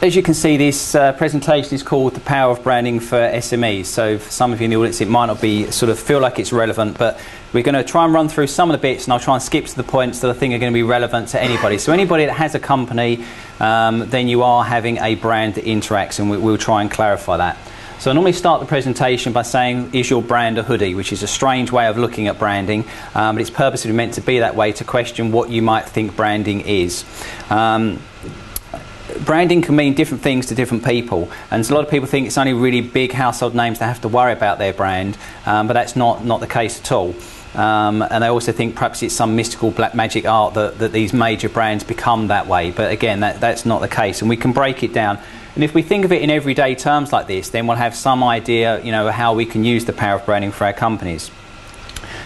as you can see, this presentation is called The Power of Branding for SMEs. So for some of you in the audience, it might not be sort of feel like it's relevant, but we're going to try and run through some of the bits, and I'll try and skip to the points that I think are going to be relevant to anybody. So anybody that has a company, then you are having a brand that interacts, and we'll try and clarify that. So I normally start the presentation by saying, is your brand a hoodie? Which is a strange way of looking at branding, but it's purposely meant to be that way to question what you might think branding is. Branding can mean different things to different people, and a lot of people think it's only really big household names that have to worry about their brand, but that's not the case at all. And they also think perhaps it's some mystical black magic art that these major brands become that way, but again, that's not the case, and we can break it down. And if we think of it in everyday terms like this, then we'll have some idea, how we can use the power of branding for our companies.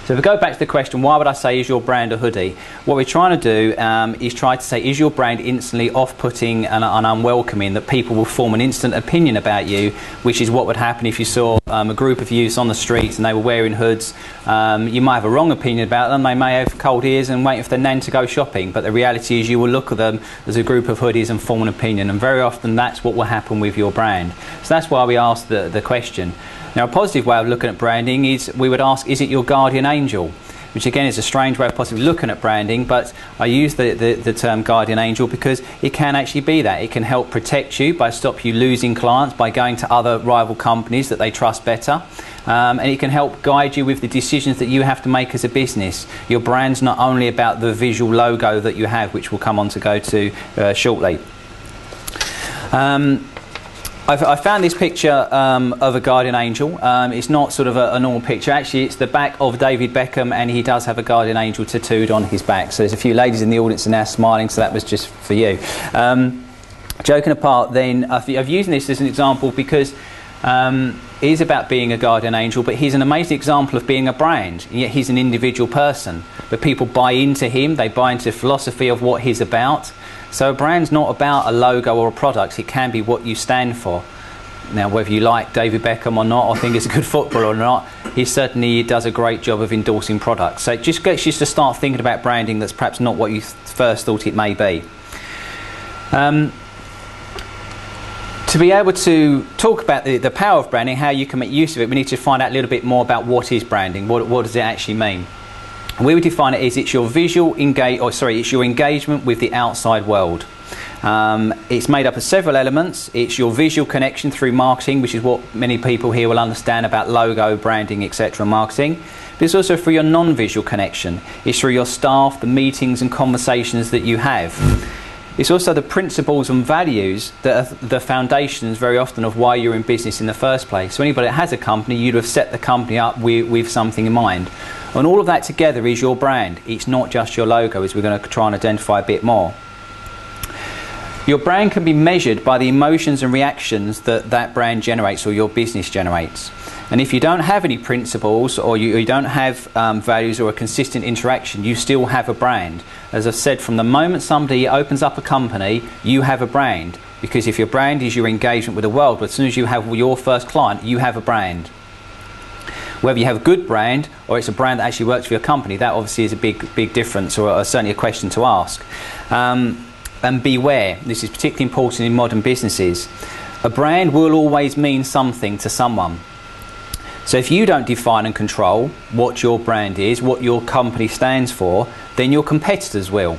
So if we go back to the question, why would I say, is your brand a hoodie? What we're trying to do is try to say, is your brand instantly off-putting and unwelcoming, that people will form an instant opinion about you, which is what would happen if you saw a group of youths on the streets and they were wearing hoods. You might have a wrong opinion about them. They may have cold ears and wait for their nan to go shopping, but the reality is you will look at them as a group of hoodies and form an opinion, and very often that's what will happen with your brand. So that's why we asked the question. Now, a positive way of looking at branding is we would ask, is it your guardian angel? Which again is a strange way of possibly looking at branding, but I use the term guardian angel because it can actually be that. It can help protect you by stop you losing clients by going to other rival companies that they trust better. And it can help guide you with the decisions that you have to make as a business. Your brand's not only about the visual logo that you have, which we'll come on to go to shortly. I found this picture of a guardian angel. It's not sort of a normal picture. Actually, it's the back of David Beckham, and he does have a guardian angel tattooed on his back. So there's a few ladies in the audience are now smiling, so that was just for you. Joking apart, then, I've used this as an example because it is about being a guardian angel, but he's an amazing example of being a brand. Yet he's an individual person, but people buy into him. They buy into the philosophy of what he's about. So a brand's not about a logo or a product, it can be what you stand for. Now, whether you like David Beckham or not, or think he's a good footballer or not, he certainly does a great job of endorsing products. So it just gets you to start thinking about branding that's perhaps not what you first thought it may be. To be able to talk about the power of branding, how you can make use of it, we need to find out a little bit more about what is branding, what does it actually mean. We would define it as it's your it's your engagement with the outside world. It's made up of several elements. It's your visual connection through marketing, which is what many people here will understand about logo, branding, etc. marketing. But it's also through your non-visual connection. It's through your staff, the meetings and conversations that you have. It's also the principles and values that are the foundations very often of why you're in business in the first place. So anybody that has a company, you'd have set the company up with something in mind. And all of that together is your brand. It's not just your logo, as we're going to try and identify a bit more. Your brand can be measured by the emotions and reactions that brand generates or your business generates. And if you don't have any principles or you don't have values or a consistent interaction, you still have a brand. As I've said, from the moment somebody opens up a company, you have a brand. Because if your brand is your engagement with the world, as soon as you have your first client, you have a brand. Whether you have a good brand or it's a brand that actually works for your company, that obviously is a big difference, or certainly a question to ask. And beware, this is particularly important in modern businesses. A brand will always mean something to someone. So if you don't define and control what your brand is, what your company stands for, then your competitors will.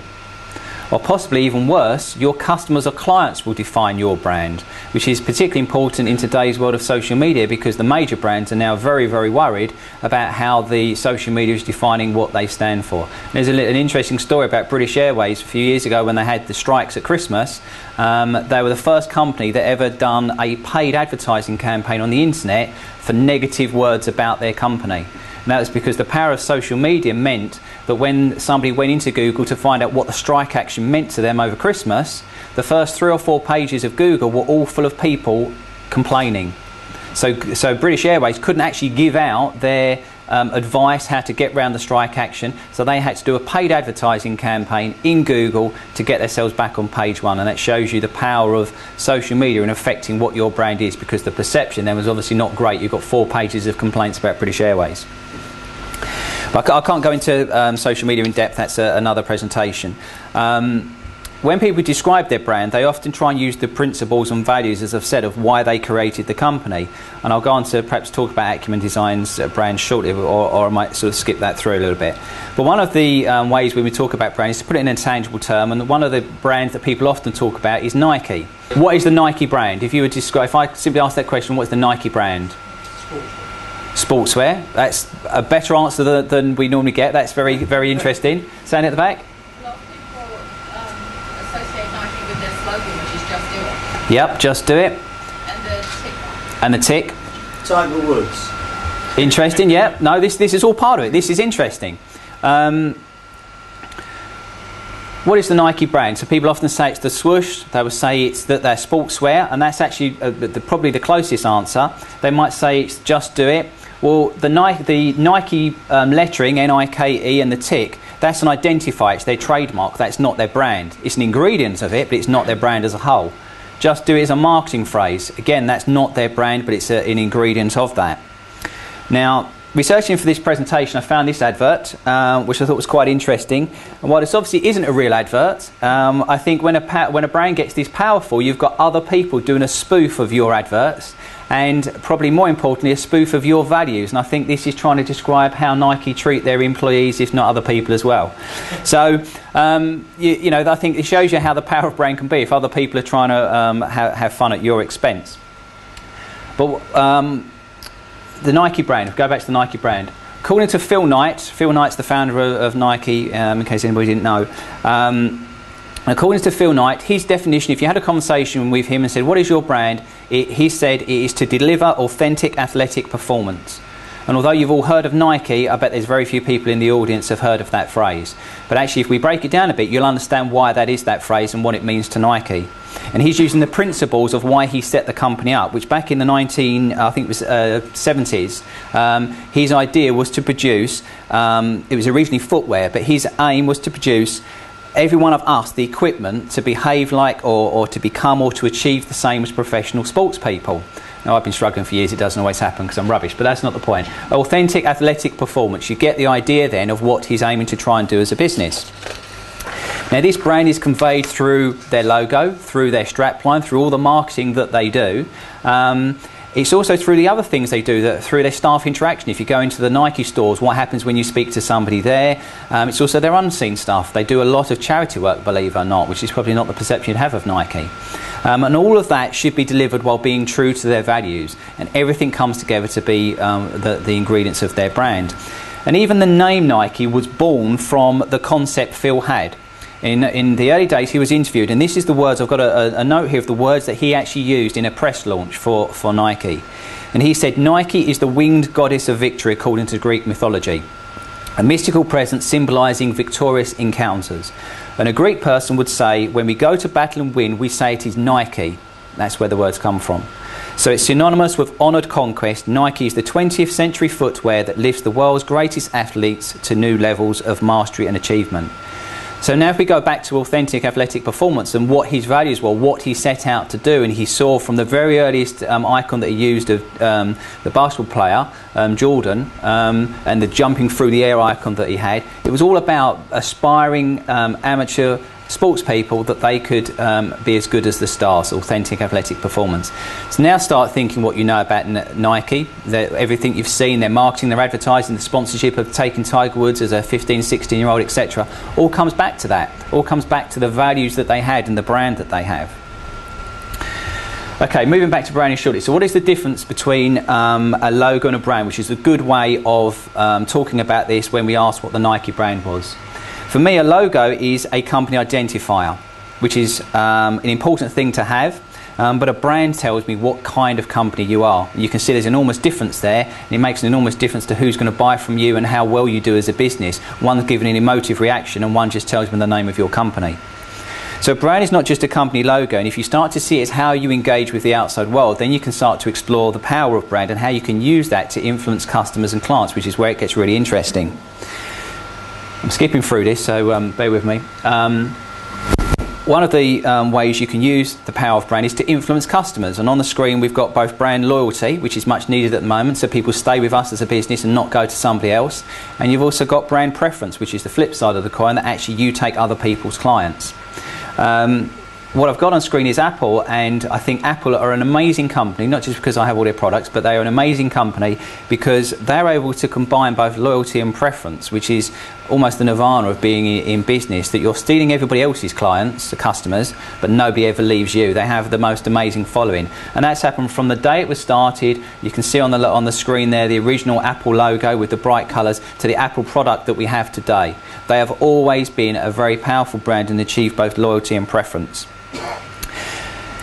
Or possibly even worse, your customers or clients will define your brand, which is particularly important in today's world of social media, because the major brands are now very, very worried about how the social media is defining what they stand for. There's an interesting story about British Airways a few years ago when they had the strikes at Christmas. They were the first company that ever done a paid advertising campaign on the internet for negative words about their company. And that was because the power of social media meant that when somebody went into Google to find out what the strike action meant to them over Christmas, the first 3 or 4 pages of Google were all full of people complaining. So British Airways couldn't actually give out their advice how to get around the strike action, so they had to do a paid advertising campaign in Google to get themselves back on page 1, and that shows you the power of social media in affecting what your brand is, because the perception then was obviously not great. You've got 4 pages of complaints about British Airways. But I can't go into social media in depth, that's another presentation. when people describe their brand, they often try and use the principles and values, as I've said, of why they created the company. And I'll go on to perhaps talk about Acumen Design's brand shortly, or I might sort of skip that through a little bit. But one of the ways when we talk about brand is to put it in a tangible term, and one of the brands that people often talk about is Nike. What is the Nike brand? If you would describe, if I simply ask that question, what's the Nike brand? Sportswear. That's a better answer than we normally get. That's very, very interesting. Saying at the back? Yep, just do it. And the tick. And the tick. Tiger Woods. Interesting, yeah. No, this is all part of it. This is interesting. What is the Nike brand? So people often say it's the swoosh. They would say it's that they're sportswear, and that's actually probably the closest answer. They might say it's just do it. Well, the Nike lettering, N-I-K-E, and the tick, that's an identifier. It's their trademark. That's not their brand. It's an ingredient of it, but it's not their brand as a whole. Just do it is a marketing phrase. Again, that's not their brand, but it's an ingredient of that. Now, researching for this presentation, I found this advert, which I thought was quite interesting. And while this obviously isn't a real advert, I think when a brand gets this powerful, you've got other people doing a spoof of your adverts, and probably more importantly, a spoof of your values. And I think this is trying to describe how Nike treat their employees, if not other people as well. So, you know, I think it shows you how the power of brand can be if other people are trying to have fun at your expense. But the Nike brand, go back to the Nike brand. According to Phil Knight's the founder of Nike, in case anybody didn't know. According to Phil Knight, his definition, if you had a conversation with him and said, what is your brand? He said it is to deliver authentic athletic performance. And although you've all heard of Nike, I bet there's very few people in the audience have heard of that phrase. But actually, if we break it down a bit, you'll understand why that is that phrase and what it means to Nike. And he's using the principles of why he set the company up, which back in the 70s, his idea was to produce, it was originally footwear, but his aim was to produce every one of us the equipment to behave like or to become or to achieve the same as professional sports people. Now, I've been struggling for years, it doesn't always happen because I'm rubbish, but that's not the point. Authentic athletic performance, you get the idea then of what he's aiming to try and do as a business. Now, this brand is conveyed through their logo, through their strapline, through all the marketing that they do. It's also through the other things they do, through their staff interaction. If you go into the Nike stores, what happens when you speak to somebody there? It's also their unseen stuff. They do a lot of charity work, believe it or not, which is probably not the perception you'd have of Nike. And all of that should be delivered while being true to their values. And everything comes together to be the ingredients of their brand. And even the name Nike was born from the concept Phil had. In the early days, he was interviewed, and this is the words, I've got a note here of the words that he actually used in a press launch for Nike. And he said, Nike is the winged goddess of victory according to Greek mythology, a mystical presence symbolising victorious encounters. And a Greek person would say, when we go to battle and win, we say it is Nike. That's where the words come from. So it's synonymous with honoured conquest. Nike is the 20th century footwear that lifts the world's greatest athletes to new levels of mastery and achievement. So now if we go back to authentic athletic performance and what his values were, what he set out to do, and he saw from the very earliest icon that he used of the basketball player, Jordan, and the jumping through the air icon that he had, it was all about aspiring amateur sports people that they could be as good as the stars, authentic athletic performance. So now start thinking what you know about Nike, everything you've seen, their marketing, their advertising, the sponsorship of taking Tiger Woods as a 15, 16-year-old, etc. All comes back to that. All comes back to the values that they had and the brand that they have. Okay, moving back to branding shortly. So what is the difference between a logo and a brand, which is a good way of talking about this when we ask what the Nike brand was. For me, a logo is a company identifier, which is an important thing to have, but a brand tells me what kind of company you are. You can see there's an enormous difference there, and it makes an enormous difference to who's going to buy from you and how well you do as a business. One's giving an emotive reaction, and one just tells me the name of your company. So a brand is not just a company logo, and if you start to see it as how you engage with the outside world, then you can start to explore the power of brand and how you can use that to influence customers and clients, which is where it gets really interesting. I'm skipping through this, so bear with me. One of the ways you can use the power of brand is to influence customers. And on the screen we've got both brand loyalty, which is much needed at the moment, so people stay with us as a business and not go to somebody else. And you've also got brand preference, which is the flip side of the coin, that actually you take other people's clients. What I've got on screen is Apple, and I think Apple are an amazing company, not just because I have all their products, but they are an amazing company because they're able to combine both loyalty and preference, which is almost the nirvana of being in business, that you're stealing everybody else's clients, the customers, but nobody ever leaves you. They have the most amazing following, and that's happened from the day it was started. You can see on the screen there the original Apple logo with the bright colours to the Apple product that we have today. They have always been a very powerful brand and achieved both loyalty and preference.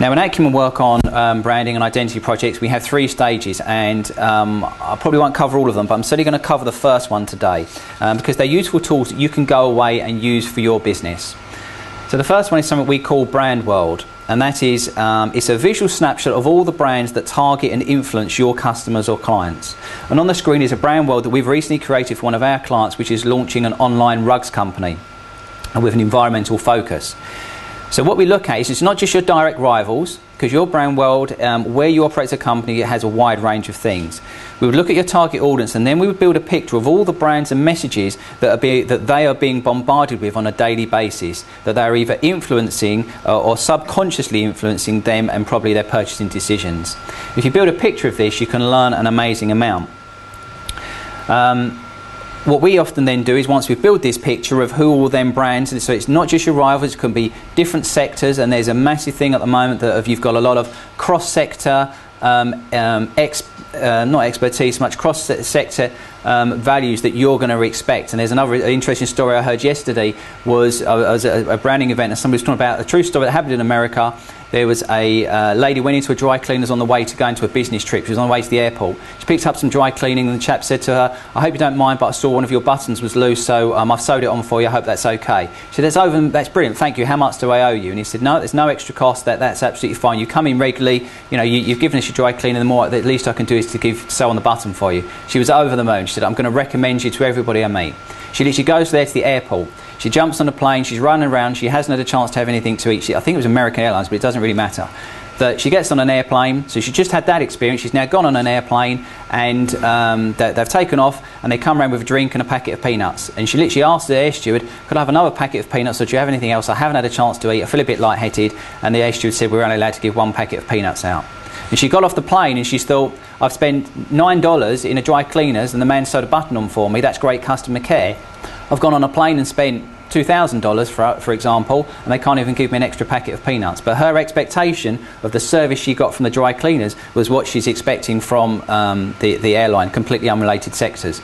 Now, in Acumen work on branding and identity projects, we have 3 stages, and I probably won't cover all of them, but I'm certainly going to cover the first one today because they're useful tools that you can go away and use for your business. So the first one is something we call Brand World, and that is it's a visual snapshot of all the brands that target and influence your customers or clients. And on the screen is a brand world that we've recently created for one of our clients, which is launching an online rugs company and with an environmental focus. So what we look at is it's not just your direct rivals, because your brand world, where you operate as a company, it has a wide range of things. We would look at your target audience, and then we would build a picture of all the brands and messages that they are being bombarded with on a daily basis, that they are either influencing or subconsciously influencing them and probably their purchasing decisions. If you build a picture of this, you can learn an amazing amount. What we often then do is once we build this picture of who all them brands, so it's not just your rivals, it can be different sectors, and there's a massive thing at the moment that if you've got a lot of cross-sector, not expertise, much cross-sector values that you're going to expect. And there's another interesting story I heard yesterday was I was at a branding event and somebody was talking about a true story that happened in America. There was a lady went into a dry cleaner's on the way to go into a business trip. She was on the way to the airport. She picked up some dry cleaning and the chap said to her, "I hope you don't mind, but I saw one of your buttons was loose, so I've sewed it on for you. I hope that's okay." She said, "That's brilliant, thank you. How much do I owe you?" And he said, "No, there's no extra cost. That's absolutely fine. You come in regularly. You know, you've given us your dry cleaner. The more, the least I can do is to sew on the button for you." She was over the moon. She said, "I'm going to recommend you to everybody I meet." She literally goes there to the airport. She jumps on a plane. She's running around. She hasn't had a chance to have anything to eat. I think it was American Airlines, but it doesn't really matter. That she gets on an airplane, so she just had that experience. She's now gone on an airplane, and they've taken off, and they come around with a drink and a packet of peanuts. And she literally asked the air steward, "Could I have another packet of peanuts, or do you have anything else? I haven't had a chance to eat. I feel a bit lightheaded." And the air steward said, "We're only allowed to give 1 packet of peanuts out." And she got off the plane, and she thought, "I've spent $9 in a dry cleaners, and the man sewed a button on for me. That's great customer care. I've gone on a plane and spent $2,000 for example, and they can't even give me an extra packet of peanuts." But her expectation of the service she got from the dry cleaners was what she's expecting from the airline, completely unrelated sectors.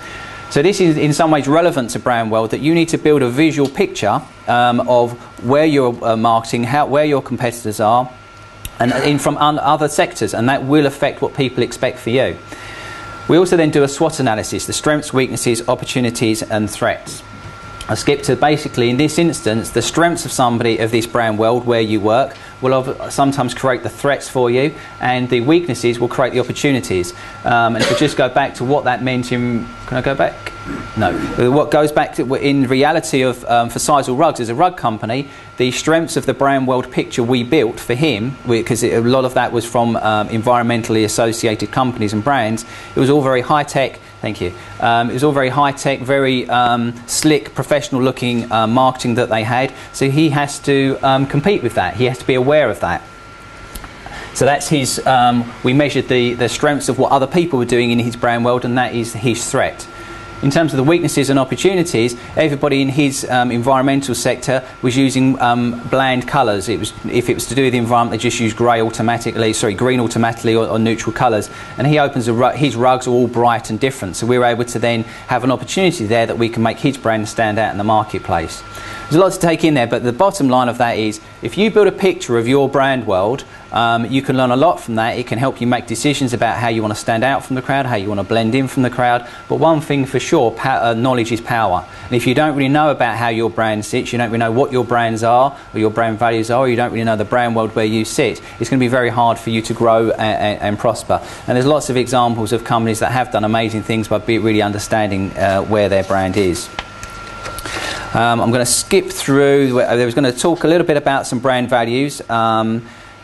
So this is in some ways relevant to brand world, that you need to build a visual picture of where you're marketing, where your competitors are, and from other sectors, and that will affect what people expect for you. We also then do a SWOT analysis, the strengths, weaknesses, opportunities and threats. I skip to basically, in this instance, the strengths of somebody of this brand world where you work will sometimes create the threats for you, and the weaknesses will create the opportunities. And if we just go back to what that meant in... Can I go back? No. What goes back to, in reality of for Sizewell Rugs as a rug company, the strengths of the brand world picture we built for him, because a lot of that was from environmentally associated companies and brands, it was all very high-tech. Thank you. It was all very high-tech, very slick, professional-looking marketing that they had. So he has to compete with that. He has to be aware of that. So that's his. We measured the strengths of what other people were doing in his brand world, and that is his threat. In terms of the weaknesses and opportunities, everybody in his environmental sector was using bland colours. If it was to do with the environment, they just used green automatically, or neutral colours. And he opens his rugs are all bright and different. So we were able to then have an opportunity there that we can make his brand stand out in the marketplace. There's a lot to take in there, but the bottom line of that is, if you build a picture of your brand world, you can learn a lot from that. It can help you make decisions about how you want to stand out from the crowd, how you want to blend in from the crowd. But one thing for sure, knowledge is power. And if you don't really know about how your brand sits, you don't really know what your brands are, or your brand values are, or you don't really know the brand world where you sit, it's going to be very hard for you to grow and prosper. And there's lots of examples of companies that have done amazing things by really understanding where their brand is. I'm going to skip through. I was going to talk a little bit about some brand values.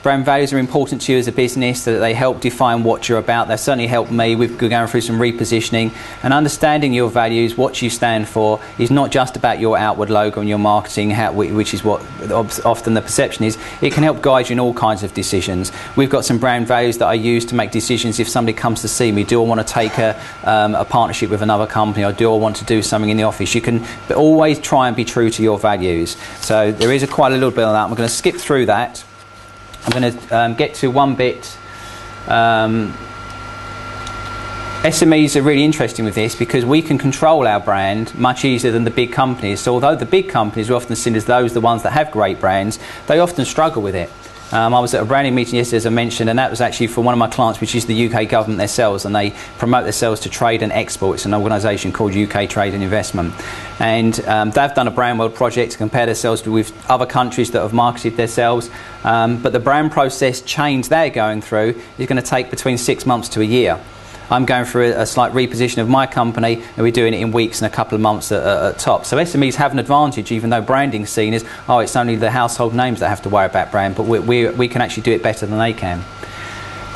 Brand values are important to you as a business, that they help define what you're about. They've certainly helped me. We've gone through some repositioning, and understanding your values, what you stand for, is not just about your outward logo and your marketing, which is what often the perception is. It can help guide you in all kinds of decisions. We've got some brand values that I use to make decisions. If somebody comes to see me, do I want to take a partnership with another company, or do I want to do something in the office? You can always try and be true to your values. So there is quite a little bit of that. I'm going to skip through that. I'm going to get to one bit. SMEs are really interesting with this because we can control our brand much easier than the big companies. So although the big companies are often seen as the ones that have great brands, they often struggle with it. I was at a branding meeting yesterday, as I mentioned, and that was actually for one of my clients, which is the UK government themselves, and they promote themselves to trade and export. It's an organisation called UK Trade and Investment. And they've done a brand world project to compare themselves with other countries that have marketed themselves. But the brand process change they're going through is going to take between 6 months to a year. I'm going through a slight reposition of my company, and we're doing it in weeks and a couple of months at top. So SMEs have an advantage, even though branding's seen as, oh, it's only the household names that have to worry about brand, but we can actually do it better than they can.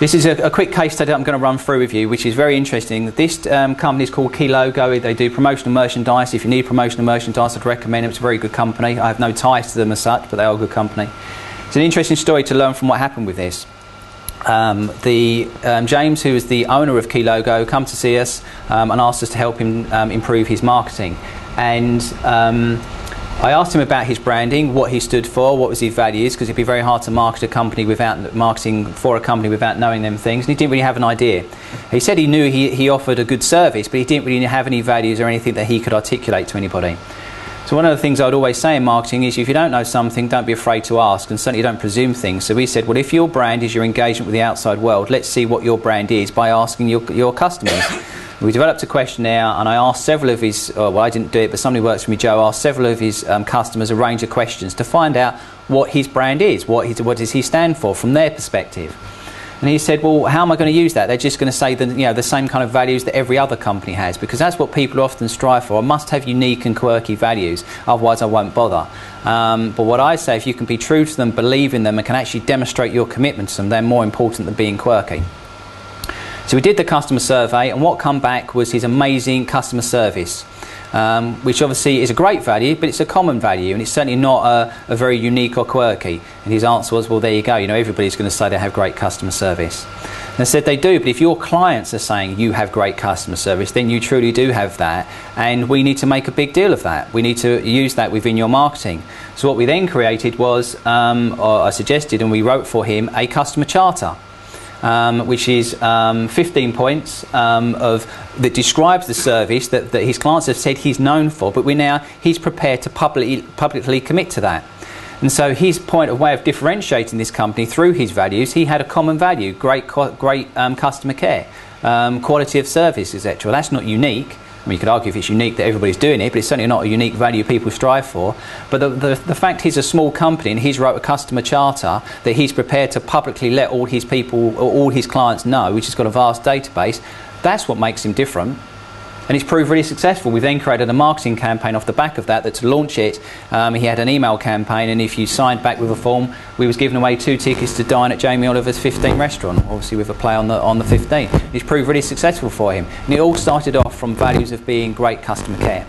This is a quick case study I'm going to run through with you, which is very interesting. This company is called Calder. They do promotional merchandise. If you need promotional merchandise, I'd recommend them. It's a very good company. I have no ties to them as such, but they are a good company. It's an interesting story to learn from what happened with this. James, who is the owner of Key Logo, come to see us and asked us to help him improve his marketing. And I asked him about his branding, what he stood for, what was his values, because it'd be very hard to market a company without marketing for a company without knowing them things. And he didn't really have an idea. He said he knew he offered a good service, but he didn't really have any values or anything that he could articulate to anybody. So one of the things I'd always say in marketing is, if you don't know something, don't be afraid to ask, and certainly don't presume things. So we said, well, if your brand is your engagement with the outside world, let's see what your brand is by asking your customers. We developed a questionnaire, and I asked several of his, well, I didn't do it, but somebody who works for me, Joe, asked several of his customers a range of questions to find out what his brand is, what does he stand for from their perspective. And he said, well, how am I going to use that? They're just going to say the same kind of values that every other company has, because that's what people often strive for. I must have unique and quirky values, otherwise I won't bother. But what I say, if you can be true to them, believe in them, and can actually demonstrate your commitment to them, they're more important than being quirky. So we did the customer survey, and what come back was his amazing customer service. Which obviously is a great value, but it's a common value, and it's certainly not a very unique or quirky. And his answer was, well, there you go, everybody's going to say they have great customer service. And I said they do, but if your clients are saying you have great customer service, then you truly do have that, and we need to make a big deal of that. We need to use that within your marketing. So what we then created was, or I suggested, and we wrote for him, a customer charter. Which is 15 points that describes the service that his clients have said he's known for, but he's prepared to publicly commit to that. And so his way of differentiating this company through his values, he had a common value: great customer care, quality of service, etc. Well, that's not unique. I mean, you could argue if it's unique that everybody's doing it, but it's certainly not a unique value people strive for. But the fact he's a small company and he's wrote a customer charter that he's prepared to publicly let all his people, or all his clients know, which has got a vast database, that's what makes him different. And it's proved really successful. We then created a marketing campaign off the back of that to launch it. He had an email campaign, and if you signed back with a form, we was giving away 2 tickets to dine at Jamie Oliver's 15 restaurant, obviously with a play on the 15. It's proved really successful for him. And it all started off from values of being great customer care,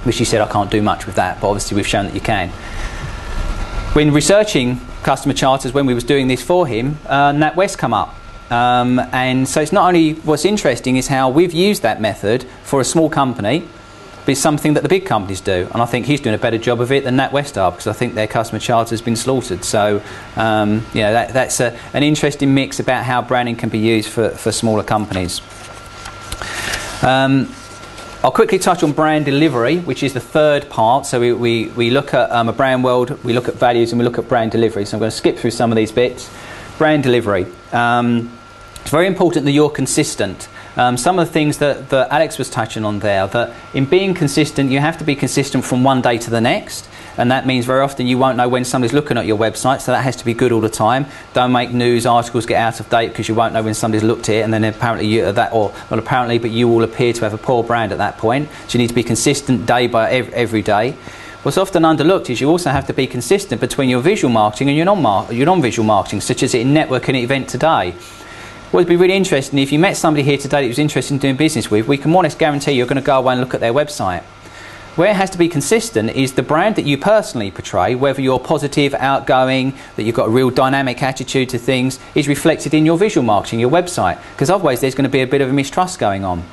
which he said, I can't do much with that, but obviously we've shown that you can. When researching customer charters, when we was doing this for him, NatWest come up. And so it's not only what's interesting is how we've used that method for a small company, but it's something that the big companies do. And I think he's doing a better job of it than NatWest are, because I think their customer charter has been slaughtered. So that's an interesting mix about how branding can be used for smaller companies. I'll quickly touch on brand delivery, which is the third part. So we look at a brand world, we look at values, and we look at brand delivery. So I'm going to skip through some of these bits. Brand delivery. It's very important that you're consistent. Some of the things that Alex was touching on there, that in being consistent, you have to be consistent from one day to the next. And that means very often you won't know when somebody's looking at your website, so that has to be good all the time. Don't make news articles get out of date because you won't know when somebody's looked at it, and then apparently but you will appear to have a poor brand at that point. So you need to be consistent day by every day. What's often underlooked is you also have to be consistent between your visual marketing and your non-visual marketing, such as in networking event today. What would be really interesting, if you met somebody here today that was interested in doing business with, we can more or less guarantee you're going to go away and look at their website. Where it has to be consistent is the brand that you personally portray, whether you're positive, outgoing, that you've got a real dynamic attitude to things, is reflected in your visual marketing, your website, because otherwise there's going to be a bit of a mistrust going on.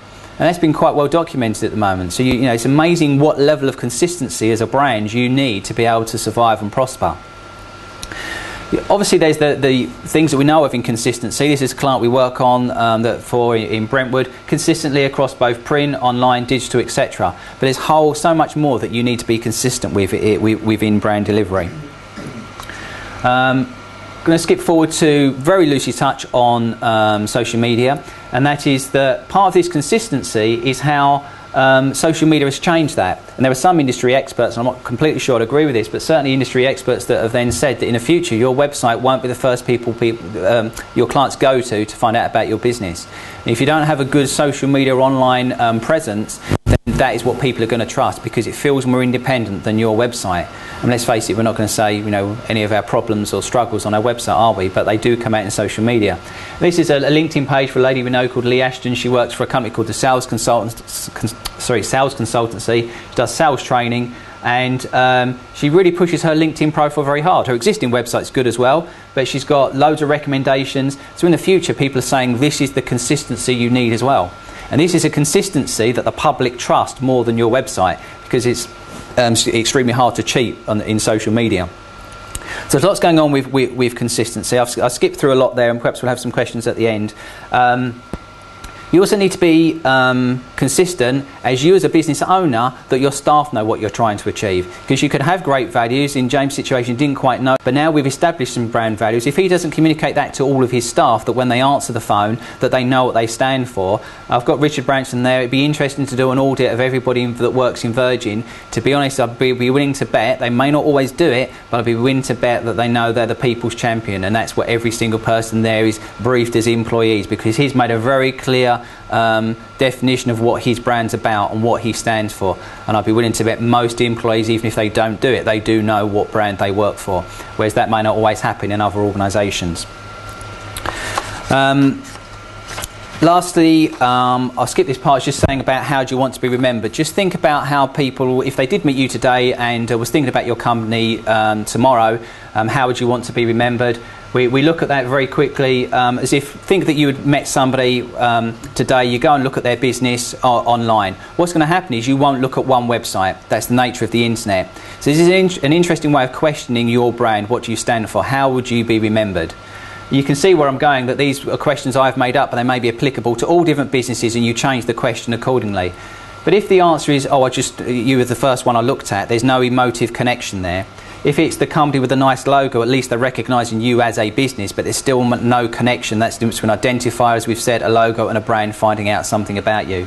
And that's been quite well documented at the moment. So you know, it's amazing what level of consistency as a brand you need to be able to survive and prosper. Obviously, there's the things that we know of in consistency. This is a client we work on in Brentwood, consistently across both print, online, digital, etc. But there's so much more that you need to be consistent with within brand delivery. I'm going to skip forward to very loosely touch on social media, and that is that part of this consistency is how social media has changed that. And there are some industry experts, and I'm not completely sure I'd agree with this, but certainly industry experts that have then said that in the future your website won't be the first people your clients go to find out about your business. And if you don't have a good social media or online presence, then that is what people are going to trust, because it feels more independent than your website. And let's face it, we're not going to say, you know, any of our problems or struggles on our website, are we? But they do come out in social media. This is a LinkedIn page for a lady we know called Lee Ashton. She works for a company called the Sales Consultancy. She does sales training, and she really pushes her LinkedIn profile very hard. Her existing website's good as well, but she's got loads of recommendations. So in the future, people are saying this is the consistency you need as well. And this is a consistency that the public trust more than your website, because it's extremely hard to cheat in social media. So there's lots going on with consistency. I've skipped through a lot there, and perhaps we'll have some questions at the end. You also need to be consistent as you as a business owner, that your staff know what you're trying to achieve. Because you could have great values. In James' situation, didn't quite know, but now we've established some brand values. If he doesn't communicate that to all of his staff, that when they answer the phone, that they know what they stand for. I've got Richard Branson there. It'd be interesting to do an audit of everybody that works in Virgin. To be honest, I'd be willing to bet, they may not always do it, but I'd be willing to bet that they know they're the people's champion, and that's what every single person there is briefed as employees, because he's made a very clear definition of what his brand's about and what he stands for. And I'd be willing to bet most employees, even if they don't do it, they do know what brand they work for, whereas that may not always happen in other organisations. Lastly, I'll skip this part, just saying about how do you want to be remembered. Just think about how people, if they did meet you today and was thinking about your company tomorrow, how would you want to be remembered? We look at that very quickly, as if, think that you had met somebody today, you go and look at their business online. What's going to happen is you won't look at one website. That's the nature of the internet. So this is an interesting way of questioning your brand. What do you stand for? How would you be remembered? You can see where I'm going, that these are questions I've made up, and they may be applicable to all different businesses, and you change the question accordingly. But if the answer is, oh, you were the first one I looked at, there's no emotive connection there. If it's the company with a nice logo, at least they're recognising you as a business, but there's still no connection. That's the difference between an identifier, as we've said, a logo, and a brand finding out something about you.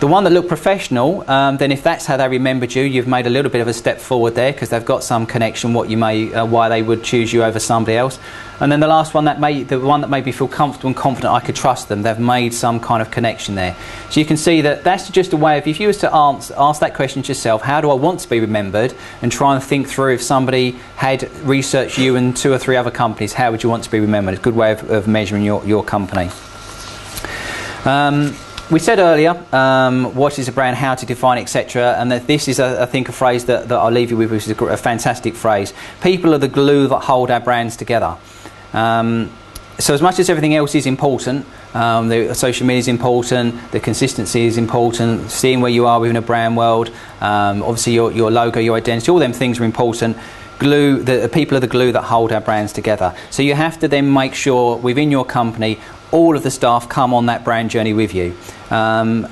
The one that looked professional, then if that's how they remembered you, you've made a little bit of a step forward there, because they've got some connection, why they would choose you over somebody else. And then the last one, the one that made me feel comfortable and confident I could trust them, they've made some kind of connection there. So you can see that that's just a way of, if you was to ask that question to yourself, how do I want to be remembered, and try and think through, if somebody had researched you and 2 or 3 other companies, how would you want to be remembered? It's a good way of measuring your company. We said earlier, what is a brand, how to define, etc., and that this is, I think, a phrase that I'll leave you with, which is a fantastic phrase. People are the glue that hold our brands together. So as much as everything else is important, the social media is important, the consistency is important, seeing where you are within a brand world, obviously your logo, your identity, all them things are important. The people are the glue that hold our brands together. So you have to then make sure within your company all of the staff come on that brand journey with you, you know,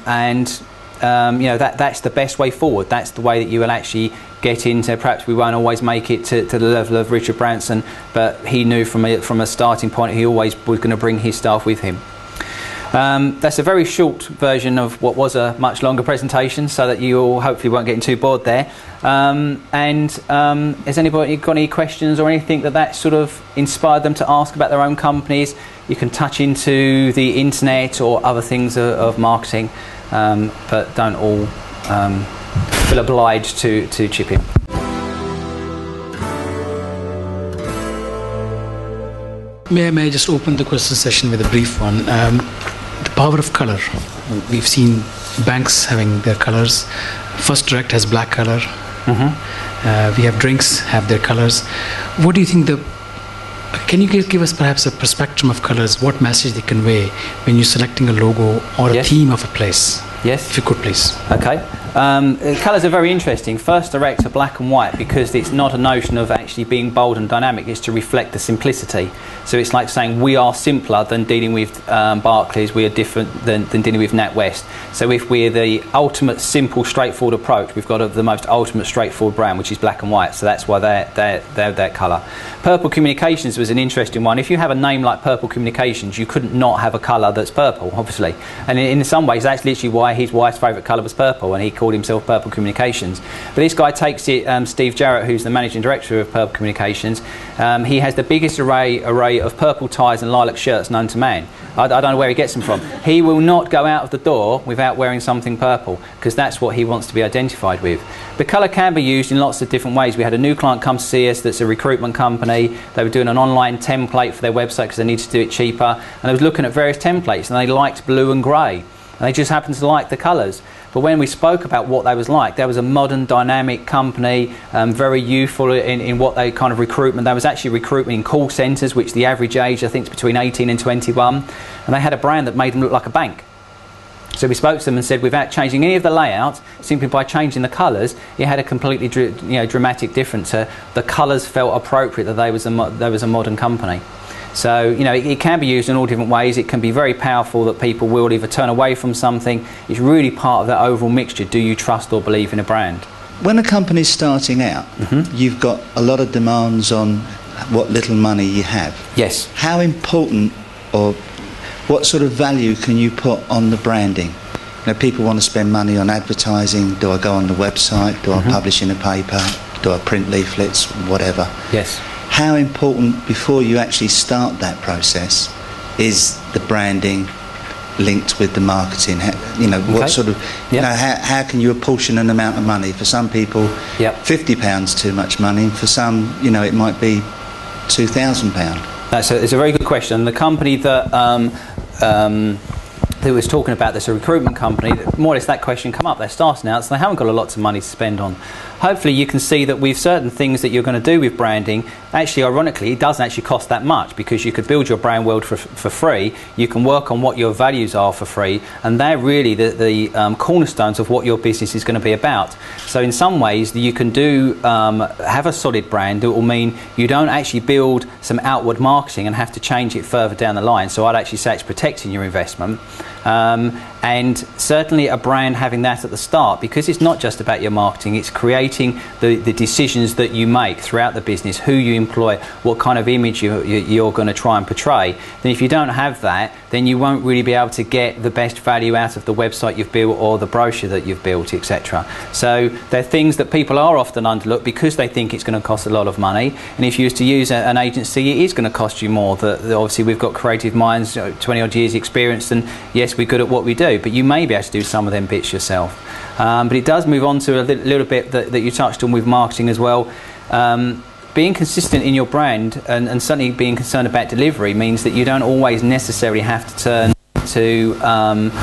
that's the best way forward. That's the way that you will actually get into. Perhaps we won't always make it to the level of Richard Branson, but he knew from a starting point he always was going to bring his staff with him. That's a very short version of what was a much longer presentation, so that you all hopefully won't get too bored there. Has anybody got any questions or anything that sort of inspired them to ask about their own companies? You can touch into the internet or other things of marketing, but don't all feel obliged to chip in. May I just open the question session with a brief one? The power of color. We've seen banks having their colors. First Direct has black color. We have drinks have their colors. What do you think can you give us perhaps a spectrum of colors, what message they convey when you're selecting a logo or a theme of a place? Yes. If you could, please. Okay. Colours are very interesting. First Direct are black and white because it's not a notion of actually being bold and dynamic, it's to reflect the simplicity. So it's like saying we are simpler than dealing with Barclays, we are different than dealing with NatWest. So if we're the ultimate simple, straightforward approach, we've got the most ultimate straightforward brand, which is black and white. So that's why they're that colour. Purple Communications was an interesting one. If you have a name like Purple Communications, you couldn't not have a colour that's purple, obviously. And in some ways, that's literally why his wife's favourite colour was purple, and he called himself Purple Communications. But this guy takes it, Steve Jarrett, who's the managing director of Purple Communications, he has the biggest array of purple ties and lilac shirts known to man. I don't know where he gets them from. He will not go out of the door without wearing something purple, because that's what he wants to be identified with. The colour can be used in lots of different ways. We had a new client come to see us that's a recruitment company. They were doing an online template for their website because they needed to do it cheaper, and they was looking at various templates, and they liked blue and grey, and they just happened to like the colours. But when we spoke about what they was like, there was a modern, dynamic company, very youthful in what they kind of recruitment. They was actually recruiting in call centres, which the average age I think is between 18 and 21, and they had a brand that made them look like a bank. So we spoke to them and said, without changing any of the layout, simply by changing the colours, it had a completely dramatic difference. The colours felt appropriate that there was a modern company. So, it can be used in all different ways. It can be very powerful that people will either turn away from something. It's really part of that overall mixture. Do you trust or believe in a brand? When a company's starting out, you've got a lot of demands on what little money you have. Yes. How important or what sort of value can you put on the branding? People want to spend money on advertising. Do I go on the website? Do I publish in a paper? Do I print leaflets? Whatever. Yes. How important, before you actually start that process, is the branding linked with the marketing? What sort of, how can you apportion an amount of money? For some people, £50 too much money. For some, it might be £2,000. It's a very good question. The company that who was talking about this, a recruitment company, more or less that question come up. They're starting out, so they haven't got a lot of money to spend on. Hopefully you can see that with certain things that you're going to do with branding, actually ironically it doesn't actually cost that much, because you could build your brand world for free. You can work on what your values are for free, and they're really the cornerstones of what your business is going to be about. So in some ways you can have a solid brand. It will mean you don't actually build some outward marketing and have to change it further down the line. So I'd actually say it's protecting your investment. And certainly a brand having that at the start, because it's not just about your marketing, it's creating the decisions that you make throughout the business, who you employ, what kind of image you're going to try and portray. Then if you don't have that, then you won't really be able to get the best value out of the website you've built or the brochure that you've built, etc. So they're things that people are often underlooked because they think it's going to cost a lot of money, and if you used to use an agency, it is going to cost you more. Obviously we've got creative minds, 20 odd years experience, and yes, we're good at what we do, but you may be able to do some of them bits yourself. But it does move on to a little bit that you touched on with marketing as well. Being consistent in your brand and certainly being concerned about delivery means that you don't always necessarily have to turn to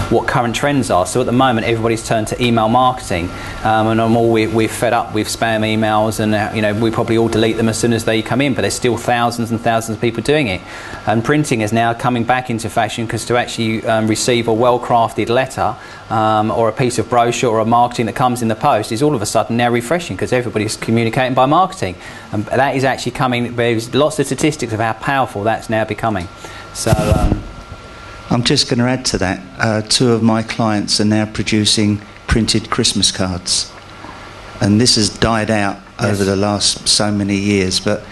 what current trends are. So at the moment everybody's turned to email marketing, and we're fed up with spam emails, and we probably all delete them as soon as they come in, but there's still thousands and thousands of people doing it. And printing is now coming back into fashion, because to actually receive a well-crafted letter or a piece of brochure or a marketing that comes in the post is all of a sudden now refreshing, because everybody's communicating by marketing, and that is actually coming. There's lots of statistics of how powerful that's now becoming. So I'm just going to add to that. Two of my clients are now producing printed Christmas cards, and this has died out over the last so many years, but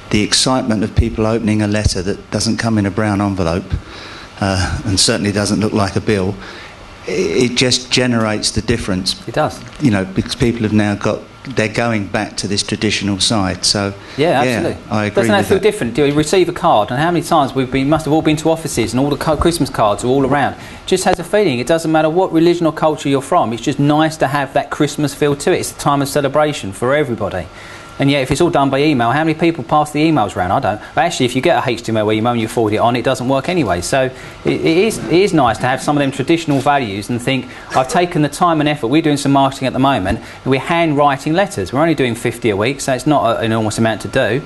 the excitement of people opening a letter that doesn't come in a brown envelope and certainly doesn't look like a bill, it just generates the difference. It does. Because people have now they're going back to this traditional side. So yeah, absolutely. I agree. Doesn't that feel different? Do you receive a card, and how many times we must have all been to offices, and all the Christmas cards are all around? Just has a feeling. It doesn't matter what religion or culture you're from. It's just nice to have that Christmas feel to it. It's a time of celebration for everybody. And yet, if it's all done by email, how many people pass the emails around? I don't. But actually, if you get a HTML email and you forward it on, it doesn't work anyway. So it is nice to have some of them traditional values and think, I've taken the time and effort. We're doing some marketing at the moment, and we're handwriting letters. We're only doing 50 a week, so it's not an enormous amount to do.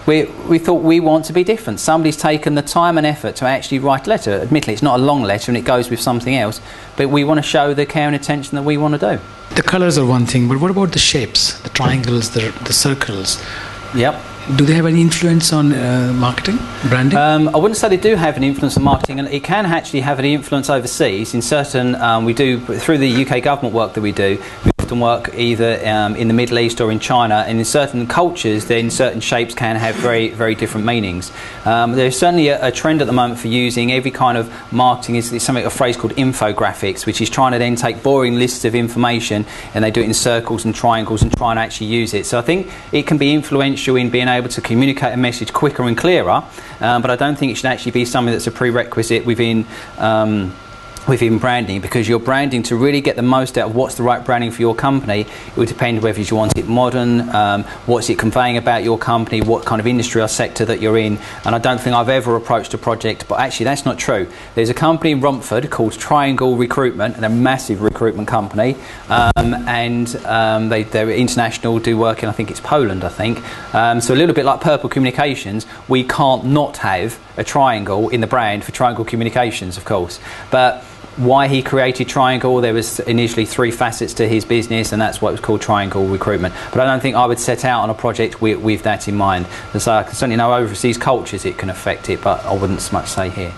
We thought we want to be different. Somebody's taken the time and effort to actually write a letter. Admittedly, it's not a long letter and it goes with something else, but we want to show the care and attention that we want to do. The colours are one thing, but what about the shapes, the triangles, the circles? Yep. Do they have any influence on marketing, branding? I wouldn't say they do have an influence on marketing, and it can actually have an influence overseas. In certain, we do, through the UK government work that we do, we often work either in the Middle East or in China, and in certain cultures, then certain shapes can have very, very different meanings. There's certainly a trend at the moment for using every kind of marketing, is something, a phrase called infographics, which is trying to then take boring lists of information and they do it in circles and triangles and try and actually use it. So I think it can be influential in being able to communicate a message quicker and clearer, but I don't think it should actually be something that's a prerequisite within branding, because your branding, to really get the most out of what's the right branding for your company, it would depend whether you want it modern, what's it conveying about your company, what kind of industry or sector that you're in. And I don't think I've ever approached a project, but actually that's not true. There's a company in Romford called Triangle Recruitment, and they're a massive recruitment company, they're international, do work in, I think it's Poland, I think. So a little bit like Purple Communications, we can't not have a triangle in the brand for Triangle Communications, of course. But why he created Triangle, there was initially 3 facets to his business, and that's what was called Triangle Recruitment. But I don't think I would set out on a project with that in mind. And so I can certainly know overseas cultures it can affect it, but I wouldn't so much say here.